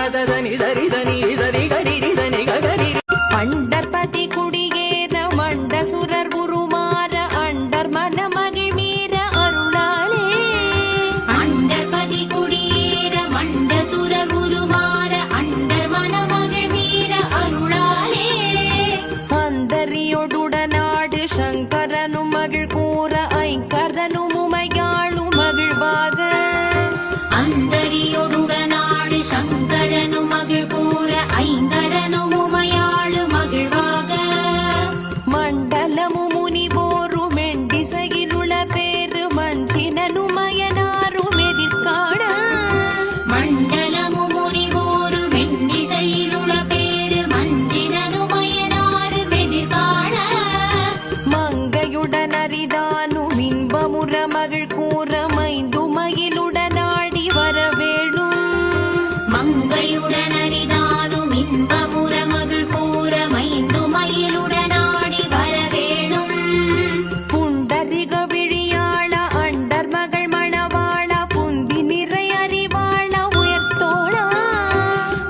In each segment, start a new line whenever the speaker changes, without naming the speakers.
சனி சரி சனி சரி கடிரி சனி ககரி
பண்டர்பதி குடியேற மண்டசுரர் உருமாற அண்டர் மனமகிழ் மீற அருளாலே
அண்டர்பதி குடியேற மண்டசுரர் உருமாற அண்டர் மனமகிழ் மீற அருளாலே
அந்தரியோடுடனாடு சங்கரனும் மகிழ் கூற ஐங்கரனும் உமையாளும் மகிழ்வாக
அந்தரியோடுடனாடு சங்கரனும் மகிழ் கூற ஐங்கரனும் உமையாளு மகிழ்வாக
மண்டலமு முனிவோரும் மெண்டிசையிலுள்ள பேரு மஞ்சினனும் மயனாரும் எதிர்காண
மண்டலமு முனிவோரு வெண்டிசையிலுள்ள பேரு மஞ்சினனும் மயனாரு எதிர்காண
மங்கையுடன் அரிதானும் இன்பமுற மகிழ் கூற மைந்து மயிலுடனாடி வரவேணும்
மங்கையுடன் அரிதானும் இன்பமுற மகிழ் கூற மைந்து மயிலுடனாடி வரவேணும்
புண்டதிக விழியாள அண்டர் மகள் மணவாள புந்தி நிறை அறிவாள உயர்த்தோளா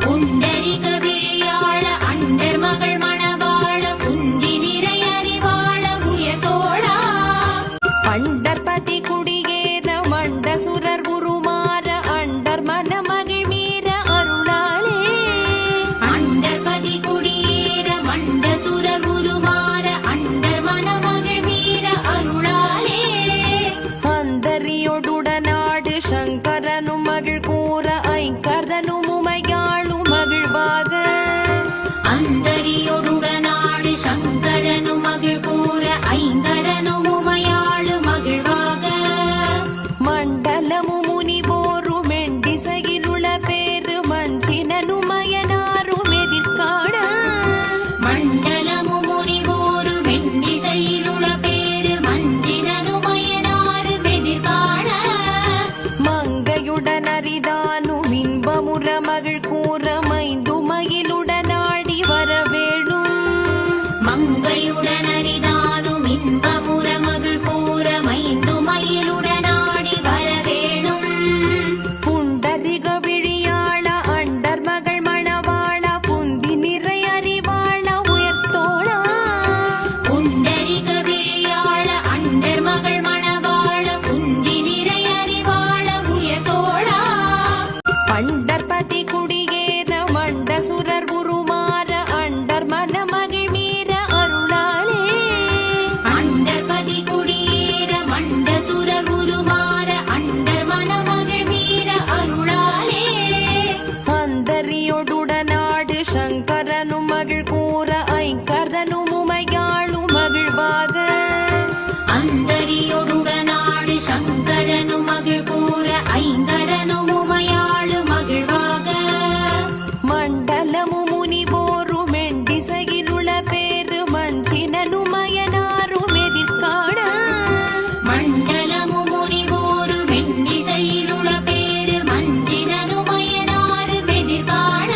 புண்டரிக விழியாள அண்டர் மகள் மணவாள புந்தி நிறை அறிவாள உயர்த்தோளா
பண்டர்பதி குடியேற மண்டசுரர் உருமாற அண்டர் மனமகிழ் மீற அருளாலே
அண்டர்பதி குடியேற மண்டசுரர் உருமாற அண்டர் மனமகிழ் மீற அருளாலே
அந்தரியோடுடனாடு சங்கரனும் மகிழ் கூற ஐங்கரனும் உமையாளும் மகிழ்வாக
அந்தரியோடுடனாடு சங்கரனும் மகிழ் கூற ஐங்கரனும் உமையாளு மகிழ்வாக
மண்டலமு முனிவோரும் மெண்டிசையிலுள்ள பேரு மஞ்சினனும் மயனாரும் எதிர்காண
மண்டலமு முனிவோரு வெண்டிசையிலுள்ள பேரு மஞ்சினனும் மயனாரு எதிர்காண
மங்கையுடன் அரிதானும் இன்பமுற மகிழ் கூற மைந்து மயிலுடனாடி வரவேணும்
மங்கையுடன் அரிதானும் இன்பமுற மகிழ் கூற மைந்து மயிலுடனாடி வரவேணும்
புண்டதிக விழியாள அண்டர் மகள் மணவாள புந்தி நிறை அறிவாள உயர்த்தோளா
புண்டரிக விழியாள அண்டர் மகள் மணவாள புந்தி நிறை அறிவாள உயர்த்தோளா
பண்டர்பதி குடியேற மண்டசுரர் உருமாற அண்டர் மனமகிழ் மீற அருளாலே
அண்டர்பதி குடியேற மண்டசுரர் உருமாற அண்டர் மனமகிழ் மீற அருளாலே
அந்தரியோடுடனாடு சங்கரனும் மகிழ் கூற ஐங்கரனும் உமையாளும் மகிழ்வாக
அந்தரியோடுடனாடு சங்கரனும் மகிழ் கூற ஐங்கரனும் உமையாளு மகிழ்வாக
மண்டலமு முனிவோரும் மெண்டிசையிலுள்ள பேரு மஞ்சினனும் மயனாரும் எதிர்காண
மண்டலமு முனிவோரு வெண்டிசையிலுள்ள பேரு மஞ்சினனும் மயனாரு எதிர்காண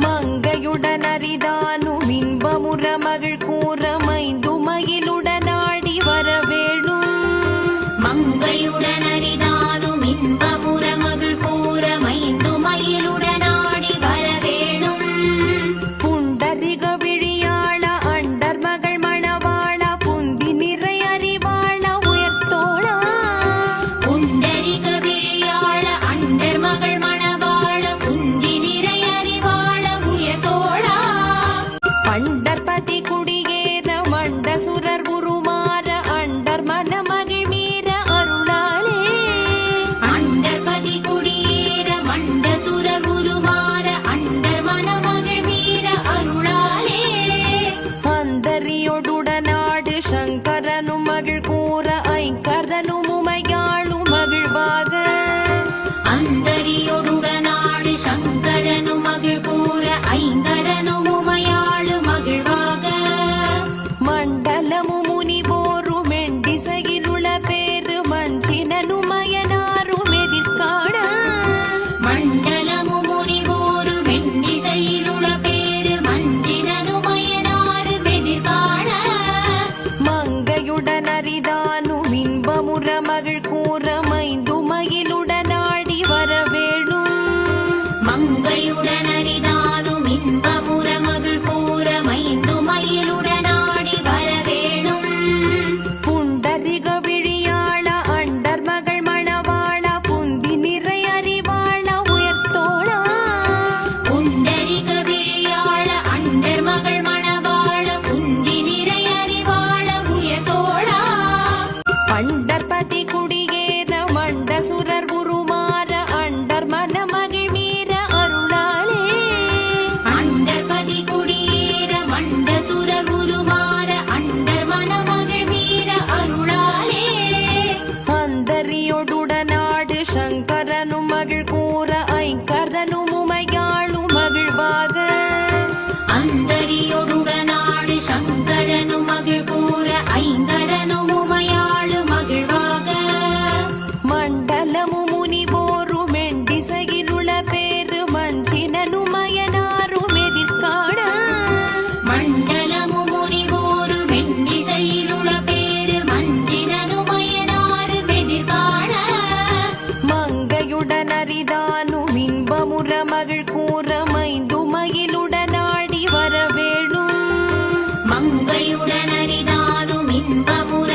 மங்கையுடன் அரிதானும் இன்பமுற மகிழ் கூற மைந்து மயிலுடனாடி வரவேணும்
மங்கையுடன் அரிதானும் இன்பமுற மகிழ் கூற மைந்து மயிலுடனாடி வரவேணும்
புண்டதிக விழியாள அண்டர் மகள் மணவாள புந்தி நிறை அறிவாள உயர்த்தோளா
புண்டரிக விழியாள அண்டர் மகள் மணவாள புந்தி நிறை அறிவாள உயர்த்தோளா
பண்டர்பதி குடியேற மண்டசுரர் உருமாற அண்டர் மனமகிழ் மீற அருளாலே
அண்டர்பதி குடியேற மண்டசுரர் உருமாற அண்டர் மனமகிழ் மீற அருளாலே
அந்தரியோடுடனாடு சங்கரனும் மகிழ் கூற ஐங்கரனும் உமையாளும் மகிழ்வாக
அந்தரியோடுடனாடு சங்கரனும் மகிழ் கூற ஐங்கரனும் உமையாளு மகிழ்வாக
மண்டலமு முனிவோரும் மெண்டிசையிலுள்ள பேரு மஞ்சினனும் மயனாரும் எதிர்காண
மண்டலமு முனிவோரு வெண்டிசையிலுள்ள பேரு மஞ்சினனும் மயனாரு எதிர்காண
மங்கையுடன் அரிதானும் இன்பமுற மகிழ் கூற மைந்து மயிலுடனாடி வரவேணும்
மங்கை இன்பமுற